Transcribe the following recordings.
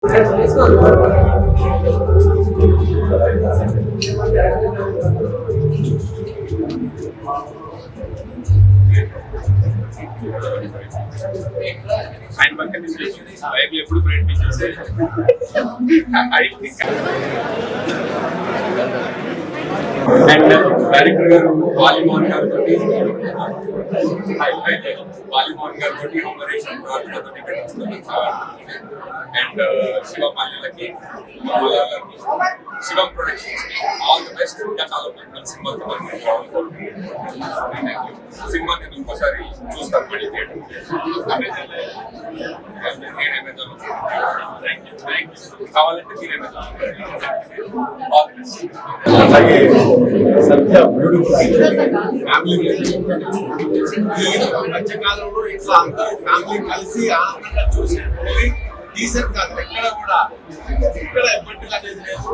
ఆయన పక్కన వైపు ఎప్పుడు ప్రయత్నించేసి అండ్ డైరెక్టర్ గారు వాలిమోహన్ గారితో ఆపరేషన్ అండ్ శివ మల్లెలకి Shivam productions all the best. ఇంకా చాలా సినిమాతో సినిమా నేను ఇంకోసారి చూస్తాను మళ్ళీ థియేటర్ కావాలంటే మీరేమైనా అలాగే సత్య ఫ్యామిలీ మధ్యకాలంలో ఇట్లా అందరూ ఫ్యామిలీ కలిసి ఆనందంగా చూసే డీసెంట్ కాదు. ఎక్కడ కూడా ఇక్కడ ఎప్పటికీ అనేది లేదు.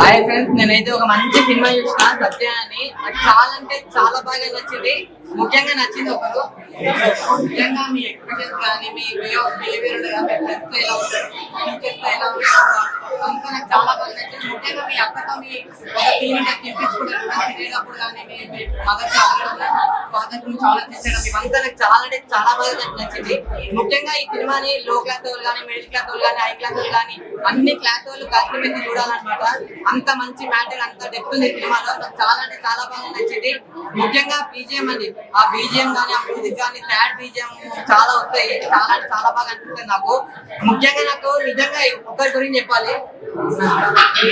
హాయ్ ఫ్రెండ్స్, నేనైతే ఒక మంచి సినిమా చూసిన సత్య అని. నాకు చాలా అంటే చాలా బాగా నచ్చింది. ముఖ్యంగా నచ్చింది ఒకరు ముఖ్యంగా మీ ఎక్స్ప్రెషన్స్ కానీ మీ వే ఆఫ్ బిహేవియర్ కానీ ఫ్రెండ్స్ ఎలా ఉంటారు ఎలా ఉంటారు అంతా నాకు చాలా బాగా నచ్చింది. ముఖ్యంగా మీ అక్కతో మీ ఒక సీన్ తిప్పించుకుంటారు తినేటప్పుడు కానీ మీ మదర్ ఫాదర్ చాలా చేసేయడం ఇవంతా నాకు చాలా అంటే చాలా బాగా నచ్చింది. ముఖ్యంగా ఈ సినిమాని లో క్లాస్ వాళ్ళు కానీ మిడిల్ క్లాస్ వాళ్ళు కానీ హై క్లాస్ వాళ్ళు కానీ అన్ని క్లాస్ వాళ్ళు కలిసి పెట్టి చూడాలన్నమాట. అంత మంచి మ్యాటర్ అంత డెప్త్ ఉంది సినిమాలో. నాకు చాలా అంటే చాలా బాగా నచ్చింది. ముఖ్యంగా బీజిఎం అండి, ఆ బీజిఎం కానీ ఆ మ్యూజిక్ కానీ సాడ్ బీజిఎం చాలా వస్తాయి. చాలా అంటే చాలా బాగా అనిపిస్తుంది నాకు. ముఖ్యంగా నాకు నిజంగా ఒకరి గురించి చెప్పాలి,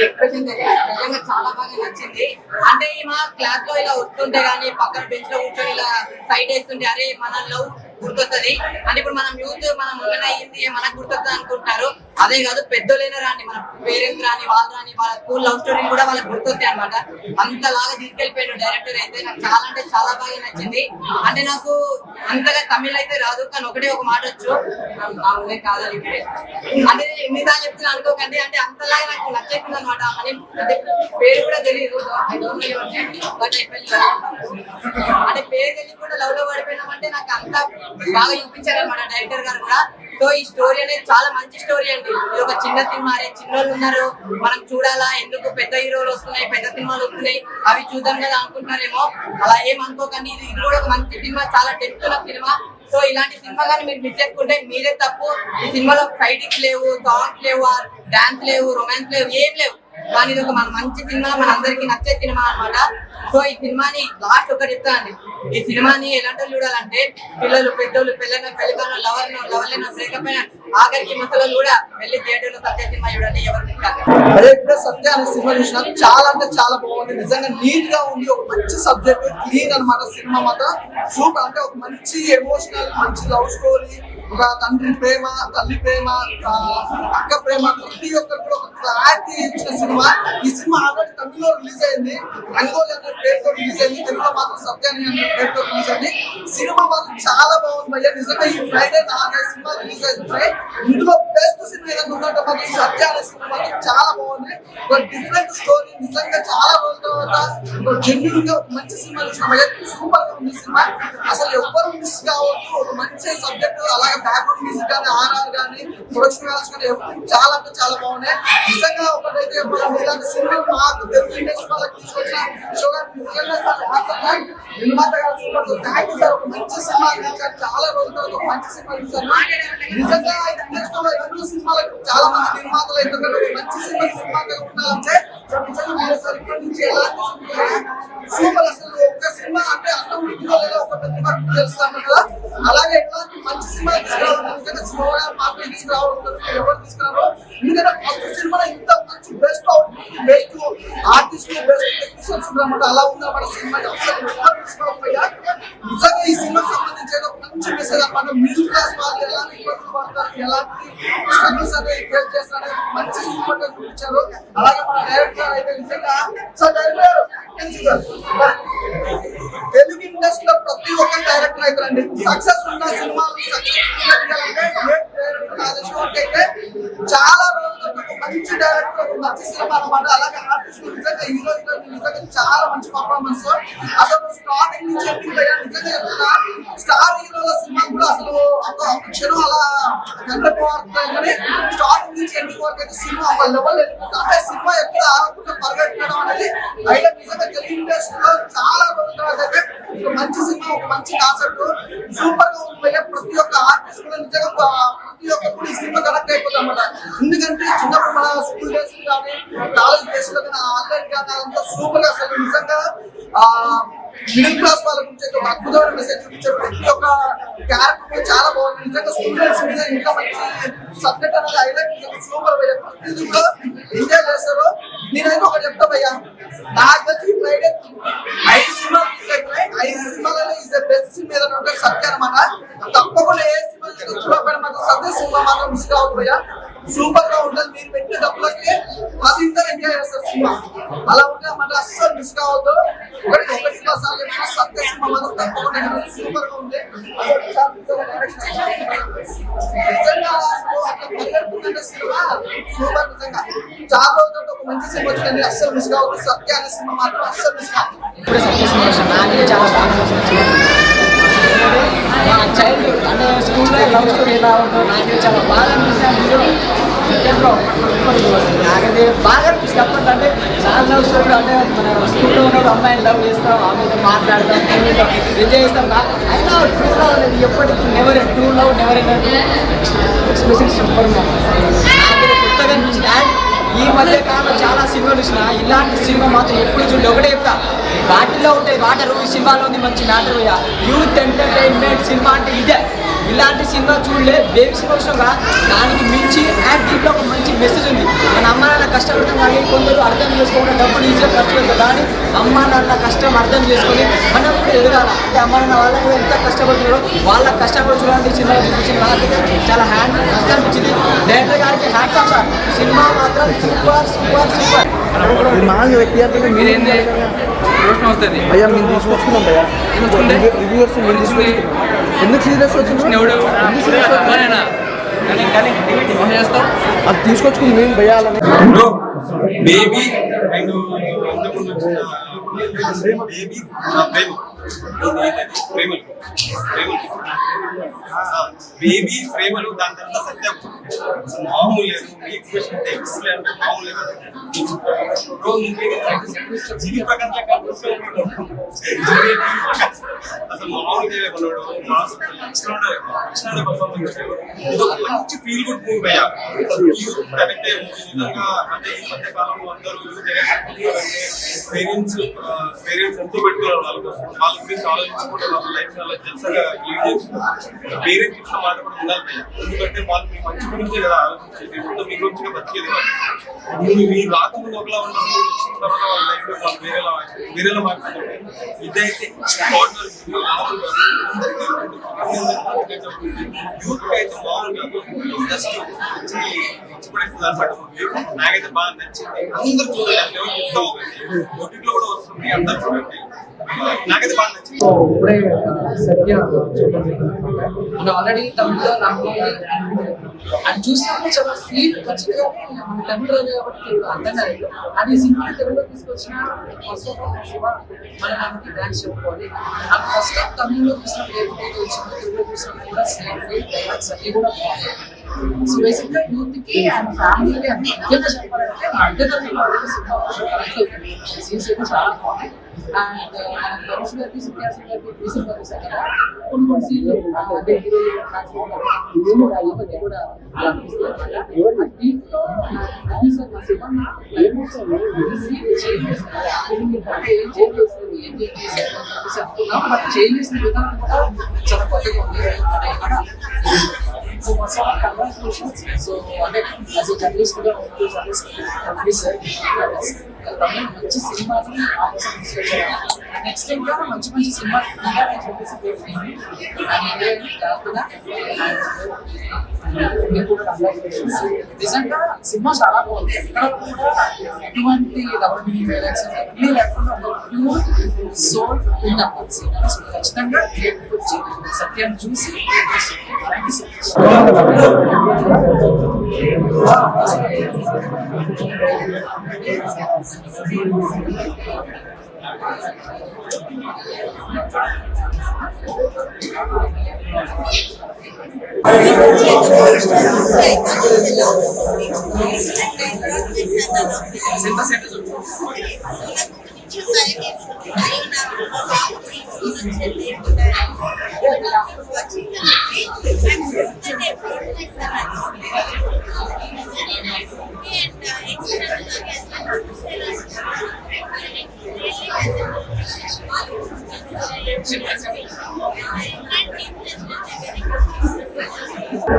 ఎక్స్ప్రెషన్ నిజంగా చాలా బాగా నచ్చింది. అంటే మా క్లాస్ లో ఇలా వస్తుంటే గానీ పక్కన బెంచ్ లో కూర్చొని ఇలా సైడ్ వేస్తుంటే అరే మన లవ్ గుర్తొస్తుంది అంటే ఇప్పుడు మనం యూత్ మనం అయ్యింది మనకు గుర్తొస్తుంది అనుకుంటున్నారు. అదే కాదు పెద్దోళ్ళైనా రాని మన పేరెంట్స్ రాని వాళ్ళ స్కూల్ లవ్ స్టోరీ కూడా వాళ్ళకి గుర్తొస్తాయి అనమాట. అంతలాగా తీసుకెళ్లిపోయాడు డైరెక్టర్ అయితే. నాకు చాలా అంటే చాలా బాగా నచ్చింది. అంటే నాకు అంతగా తమిళ్ అయితే రాదు, కానీ ఒకటే ఒక మాట వచ్చు కాదని అంటే ఎన్నిసార్లు చెప్తున్నా అనుకోకండి. అంటే అంతలాగా నాకు నచ్చేసింది అనమాట. అని అంటే పేరు కూడా తెలియదు అంటే పేరు తెలియదు కూడా లవ్ లో పడిపోయినామంటే నాకు అంత బాగా చూపించారనమాట డైరెక్టర్ గారు కూడా. సో ఈ స్టోరీ అనేది చాలా మంచి స్టోరీ అండి. ఇది ఒక చిన్న సినిమా, అరే చిన్నోళ్ళు ఉన్నారు మనం చూడాలా, ఎందుకు పెద్ద హీరోలు వస్తున్నాయి పెద్ద సినిమాలు వస్తున్నాయి అవి చూద్దాం కదా అనుకుంటారేమో, అలా ఏం అనుకోకండి. ఇది కూడా ఒక మంచి సినిమా, చాలా డెప్త్ ఉన్న సినిమా. సో ఇలాంటి సినిమా కానీ మీరు మిస్ చేసుకుంటే మీరే తప్పు. ఈ సినిమాలో ఫైటింగ్స్ లేవు, సాంగ్స్ లేవు, డాన్స్ లేవు, రొమాన్స్ లేవు, ఏం లేవు. కానీ ఇది ఒక మన మంచి సినిమా, మన అందరికి నచ్చే సినిమా అనమాట. సో ఈ సినిమాని లాస్ట్ ఒకటి చెప్తానండి, ఈ సినిమాని ఎలాంటి చూడాలంటే పిల్లలు పెద్దోళ్ళు పెళ్ళైన పెళ్ళికాను లవర్లైనా బ్రేకప్ అయినా ఆఖరికి మసలు కూడా వెళ్ళి థియేటర్ లో సత్య సినిమా చూడండి. ఎవరు అదే కూడా సత్య అనే సినిమా చూసినా చాలా అంటే చాలా బాగుంది. నిజంగా నీట్ గా ఉంది. ఒక మంచి సబ్జెక్ట్, క్లీన్ అనమాట. సినిమా మాత్రం సూపర్. అంటే ఒక మంచి ఎమోషనల్, మంచి లవ్ స్టోరీ, ఒక తండ్రి ప్రేమ, తల్లి ప్రేమ, అక్క ప్రేమ, ప్రతి ఒక్కరు కూడా ఒక క్లారిటీ ఇచ్చిన సినిమా. ఈ సినిమా ఆల్రెడీ తమిళ్లో రిలీజ్ అయింది, రంగోలి అనే పేరుతో రిలీజ్ అయింది. తెలుగులో మాత్రం సత్యాని అనే పేరుతో రిలీజ్ అయింది. సినిమా మాత్రం చాలా బాగుంది భయ్య. నిజంగా ఈ ఫ్రైడే 4 సినిమా రిలీజ్ అవుతున్నాయి. ఇందులో బెస్ట్ సినిమా ఏదైనా ఉందంటే మాత్రం సత్య అనే సినిమా మాత్రం చాలా బాగుంది. ఒక డిఫరెంట్ స్టోరీ, నిజంగా చాలా రోజుల తర్వాత ఒక జెన్యూన్ గా ఒక మంచి సినిమా చూసిన భయ్య. సూపర్ గా ఉంది సినిమా. అసలు ఎవ్వరు మిస్ కావద్దు. ఒక మంచి సబ్జెక్ట్, అలాగే బ్యాక్గ్రౌండ్ మ్యూజిక్ కానీ ఆర్ఆర్ కానీ ప్రొడక్షన్ వాల్యూస్ కానీ చాలా అంటే చాలా బాగున్నాయి. నిజంగా ఒకటైతే మనం ఇలాంటి సినిమా మాకు తెలుగు ఇండస్ట్రీ వాళ్ళకి తీసుకొచ్చిన షోగారు నిజంగా సార్ నిర్మాత గారు సూపర్. Thank you sir. ఒక మంచి సినిమా అందించారు. చాలా రోజుల తర్వాత ఒక మంచి సినిమా ఇచ్చారు. నిజంగా ఇండస్ట్రీలో ఎన్నో సినిమాలకు చాలా మంది నిర్మాతలు అయితే మంచి సినిమాగా ఉండాలంటే నిజంగా మీరు సార్ ఇప్పటి నుంచి ఎలాంటి సూపర్. అసలు ఒక్క సినిమా అంటే అన్నం ఉడికిలో లేదా ఒక పెద్ద తెలుస్తాను కదా, అలాగే ఎట్లాంటి మంచి సినిమా తీసుకురావాలి. నిజంగా స్లోగా మార్కెట్ తీసుకురావడం ఎవరు తీసుకురావో. ఎందుకంటే ఫస్ట్ సినిమా ఇంత మంచి బెస్ట్ ఆర్టిస్ట్, బెస్ట్ టెక్నీషియన్స్ ఉన్నారన్నమాట. అలా ఉందన్నమాట సినిమా. నిజంగా ఈ సినిమాకి సంబంధించి ఒక మంచి మెసేజ్ అన్నమాట. మిడిల్ క్లాస్ వాళ్ళు ఎలాంటి ఇబ్బందులు పడతారు, ఎలాంటి స్ట్రగుల్స్ అనేది ఫేస్ చేస్తారు, మంచి సూపర్ గా చూపించారు. అలాగే మన డైరెక్టర్ అయితే నిజంగా సార్ డైరెక్టర్ తెలుగు ఇండస్ట్రీలో ప్రతి ఒక్క డైరెక్టర్ అవుతారండి. సక్సెస్ ఉన్న సినిమాలు సక్సెస్ అయితే చాలా రోజులు మంచి డైరెక్టర్ మంచి సినిమా అన్నమాట. అలాగే ఆర్టిస్టులు నిజంగా హీరో హీరోయిన్ నిజంగా చాలా మంచి పర్ఫార్మెన్స్. అసలు స్టార్టింగ్ నుంచి ఎండింగ్ నిజంగా చెప్తున్నా స్టార్ హీరోల సినిమా కూడా అసలు ఒక క్షణం అలా కనిపెట్టుకోవాలి కానీ స్టార్టింగ్ నుంచి ఎండింగ్ వరకు అయితే సినిమా ఒక లెవెల్ వెళ్ళిపోతుంది. అంటే సినిమా ఎక్కడ ఆగకుండా పరిగెట్టడం అనేది అయితే నిజంగా తెలుగు ఇండస్ట్రీలో చాలా రోజుల తర్వాత అయితే ఒక మంచి సినిమా, ఒక మంచి కాన్సెప్ట్ సూపర్ గా ఉంది. ప్రతి ఒక్క ఆర్టిస్ట్ కూడా నిజంగా ప్రతి ఒక్కరు ఈ సినిమా కనెక్ట్ అయిపోతుంది అన్నమాట. ఎందుకంటే చిన్నప్పుడు మన స్కూల్ డేస్ కానీ కాలేజ్ డేస్ లో కానీ ఆన్లైన్ కానీ అదంతా సూపర్ గా అసలు నిజంగా మిడిల్ క్లాస్ వాళ్ళ గురించి ఒక అద్భుతమైన మెసేజ్ చూపించారు. ప్రతి ఒక్క క్యారెక్టర్ చాలా బాగుంది. నిజంగా స్టూడెంట్స్ మీద ఇంకా మంచి సబ్జెక్ట్ అనేది హైలైట్ సూపర్ భయ్యా. ప్రతిదీ కూడా ఎంజాయ్ చేస్తారు. నేనైతే ఒకటి చెప్తా భయ్యా, నాకు వచ్చి ఫ్రైడే 5 సినిమాలు సినిమాలలో ఈజ్ ద బెస్ట్ సినిమా ఏదైనా ఉంటే సత్య అనమాట. తప్పకుండా ఏ సినిమా చూడకపోయినా మాత్రం సత్య సినిమా మాత్రం మిస్ కావద్దు భయ్యా. సూపర్ గా ఉంటుంది. మీరు పెట్టిన డబ్బులకి అది ఇంకా ఎంజాయ్ చేస్తారు సినిమా. అలా ఉంటే అన్నమాట, అస్సలు మిస్ కావద్దు. ఒకటి సార్లు సత్య సినిమా మాత్రం తప్పకుండా సూపర్ గా ఉంది. నిజంగా పరిగెడుతుందంటే సినిమా సూపర్. నిజంగా చాలా రోజులతో ఒక మంచి సినిమా వచ్చిందండి. అస్సలు మిస్ కావద్దు. సత్య అనే సినిమా మాత్రం అస్సలు మిస్ కావద్దు. ఇప్పుడే సత్య సినిమా నాకే చాలా బాగా చైల్డ్హుడ్ అంటే స్కూల్లో లవ్ స్టోరీ ఎలా ఉంటుందో నాకే చాలా బాగా అనిపిస్తుంది. నాకైతే బాగా అనిపిస్తుంది. అప్పట్లో చాలా లవ్ స్టోరీ అంటే మన స్కూల్లో ఉన్నప్పుడు అమ్మాయిని లవ్ చేస్తాం, ఆమెతో మాట్లాడతాం, ఎంజాయ్ చేస్తాం. అయినా ట్రూ లవ్ అనేది ఎప్పటికీ never true love never expression super. నాకైతే కొత్తగా అనిపించింది. అండ్ ఈ మధ్య కాలంలో చాలా సినిమాలు చూసిన ఇలాంటి సినిమా మాత్రం ఎప్పుడు చూడండి. ఒకటే చెప్తా, వాటిలో ఉంటాయి వాటర్. ఈ సినిమాలో ఉంది మంచి మ్యాటర్. యూత్ ఎంటర్టైన్మెంట్ సినిమా అంటే ఇదే. ఇలాంటి సినిమా చూడలే. బేబీ సినిమా వచ్చినా దానికి మించి అండ్ దీంట్లో ఒక మంచి మెసేజ్ ఉంది. మన అమ్మ నాన్న కష్టపడతాం కానీ కొందరు అర్థం చేసుకోకుండా డబ్బులు ఈజీగా ఖర్చు పెడతారు. కానీ అమ్మ నాన్న కష్టం అర్థం చేసుకొని మనం కూడా ఎదగాలి. అంటే అమ్మ నాన్న వాళ్ళకి కూడా ఎంత కష్టపడుతున్నారో వాళ్ళకి కష్టపడి చూడండి సినిమా చూపించింది. నాకైతే చాలా కష్టం అనిపించింది. డైరెక్టర్ గారికి హ్యాట్స్ ఆఫ్ సార్. సినిమా మాత్రం సూపర్ సూపర్ సూపర్. మీరేంది రోషన్ వస్తుంది భయ్యా మేము తీసుకొచ్చుకున్నాం భయ్యా. రివ్యూవర్స్ ఎందుకు సీరియస్ వచ్చింది అది తీసుకొచ్చుకుంది మేము భయ్యాలని. బేబీ అండ్ బేబీ బేబీ ప్రేమలు దాని తర్వాత సత్యం మామూలు లేదు. ఎక్స్ప్రెషన్ ఎక్సలెంట్ మామూలు లేదు. జీవి ప్రకాశం అసలు మామూలుగా మంచి ఫీల్ గుడ్ మూవీ భయ్యా. యూత్ కనెక్ట్ అయ్యే మూవీ. నిజంగా అంటే ఈ మధ్య కాలంలో అందరూ యూత్ పేరెంట్స్ ఎంతో పెట్టుకున్నారు వాళ్ళ గురించి ఆలోచించుకుంటే వాళ్ళ లైఫ్ చాలా జల్సగా లీడ్ చేస్తున్నారు. పేరెంట్స్ ఇట్లా మాట కూడా ఉండాలి భయ్యా. ఎందుకంటే వాళ్ళు మీ మంచి గురించే కదా ఆలోచించేది. మొత్తం మీ గురించి బతికేది వాళ్ళు. మీరు రాకముందు ఒకలా ఉంటారు, మీరు వచ్చిన తర్వాత వాళ్ళ లైఫ్ లో వాళ్ళు వేరేలా మాట్లాడుతుంటే ఇదైతే యూత్ అయితే బాగుంది. జస్ట్ ఇచ్చిపడేస్తుంది అనమాట. నాకైతే బాగా నచ్చింది. అందరూ చూడాలి. ఓటీటీలో కూడా వస్తుంది, అందరూ చూడండి. నాకైతే బాగా నచ్చింది. ఇప్పుడే సత్య ఆల్రెడీ తమిళలో రామోజీ అది చూసినప్పుడు చాలా ఫీల్ వచ్చింది. మన తమిళ రోజు కాబట్టి అర్థం కాలేదు. అది సినిమా తెలుగులో తీసుకొచ్చిన ఫస్ట్ ఆఫ్ ఆల్ శివ మన మనకి డాన్స్ చెప్పుకోవాలి. ఆ ఫస్ట్ ఆఫ్ తమిళలో చూసినప్పుడు ఏదైతే వచ్చిందో తెలుగులో చూసినప్పుడు కూడా సేమ్ డైలాగ్స్ అన్ని కూడా బాగుంటాయి. సో బేసిక్ గా యూత్ కి అండ్ ఫ్యామిలీకి ముఖ్యంగా చెప్పాలంటే మధ్యతరగతి వాళ్ళకి సినిమా కరెక్ట్ అవుతుంది. సీన్స్ అయితే చాలా బాగున్నాయి. అండ్ ధనుష్ గారికి సుఖ్యాసి గారికి రీసెంట్ గా చూసాం కదా కొన్ని సీన్లు అదే హీరో కూడా అనిపిస్తుంది. దీంట్లో శివన్ ఏం చేస్తారు ఏం చేశారు అనుకున్నాం. బట్ చేంజ్ చేసిన విధానం కూడా చాలా కొత్తగా ఉంది. So congratulations. సో అంటే యాజ్ ఎ జర్నలిస్ట్ గా మంచి సినిమాని నెక్స్ట్ ఇంకా మంచి మంచి సినిమా చెప్పేసి నిజంగా సినిమా చాలా బాగుంది. ఎక్కడ కూడా ఎటువంటి డబుల్ మీనింగ్ డైలాగ్స్ అన్నీ లేకుండా ఒక ప్యూర్ సోల్ ఉంది అన్నమాట సినిమా. సో ఖచ్చితంగా థియేటర్కి వచ్చి సత్యాన్ని చూసి థ్యాంక్ యూ సో మచ్.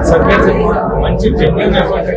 సర్కార్ మంచి genuine effort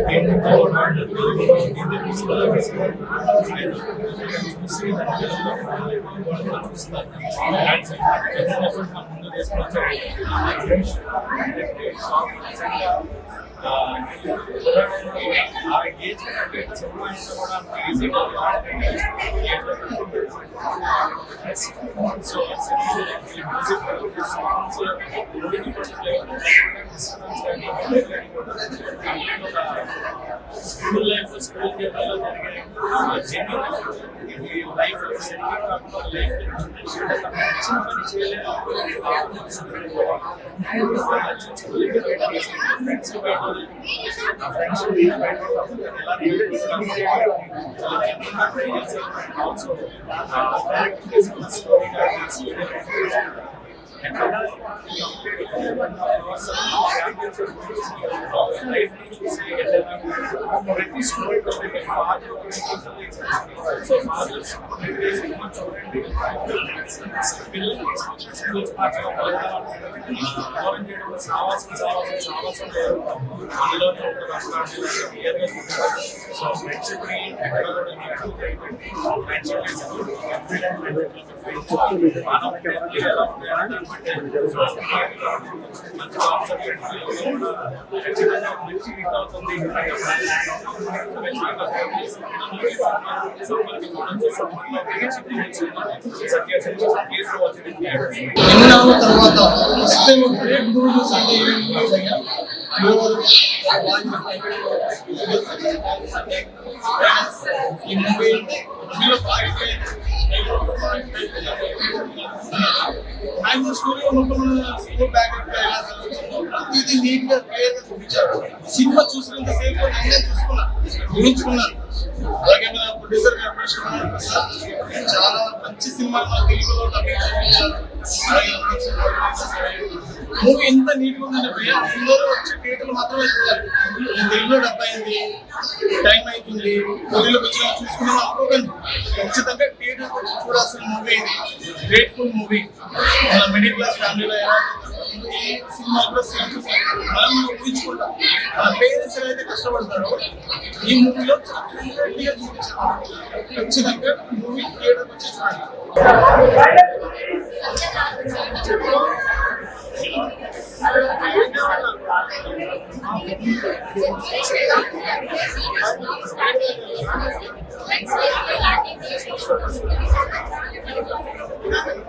school life school life ప్రతి స్టూడెంట్ ఫాదర్ సో ఫాదర్స్ పిల్లలకి స్కూల్స్ అందులోనే సో ఫ్రెండ్షిప్ ఎన్నో తర్వాత ఫస్ట్ టైం గ్రేట్ మూవీస్ అంటే ఈ మూవీ స్టోరీ స్కూల్ బ్యాక్గ్రౌండ్ ఇది నీట్ గా క్లియర్ గా చూపించారు. సినిమా చూసినంతసేపు నేనే ఊహించుకున్నాను. అలాగే మన ప్రొడ్యూసర్ చాలా మంచి సినిమాలు తెలుగులో చూపించారు. మూవీ ఎంత నీట్ గా ఉందంటే భయ్యా అందరూ వచ్చి థియేటర్లు మాత్రమే చూడాలి. తెలుగులో డబ్బు అయింది, టైం అవుతుంది, తెలుగులోకి వచ్చిన చూసుకున్నాం అనుకోకండి. ఖచ్చితంగా థియేటర్కి వచ్చి చూడాల్సిన మూవీ ఇది. Grateful movie. మన మిడిల్ క్లాస్ ఫ్యామిలీలో ఈ సినిమా కూడా మనం ఊహించుకుంటాం. మన పేరెంట్స్ ఏదైతే కష్టపడతారో ఈ మూవీలో క్లియర్గా చూపించారు. ఖచ్చితంగా మూవీ థియేటర్కి వచ్చి చూడాలి.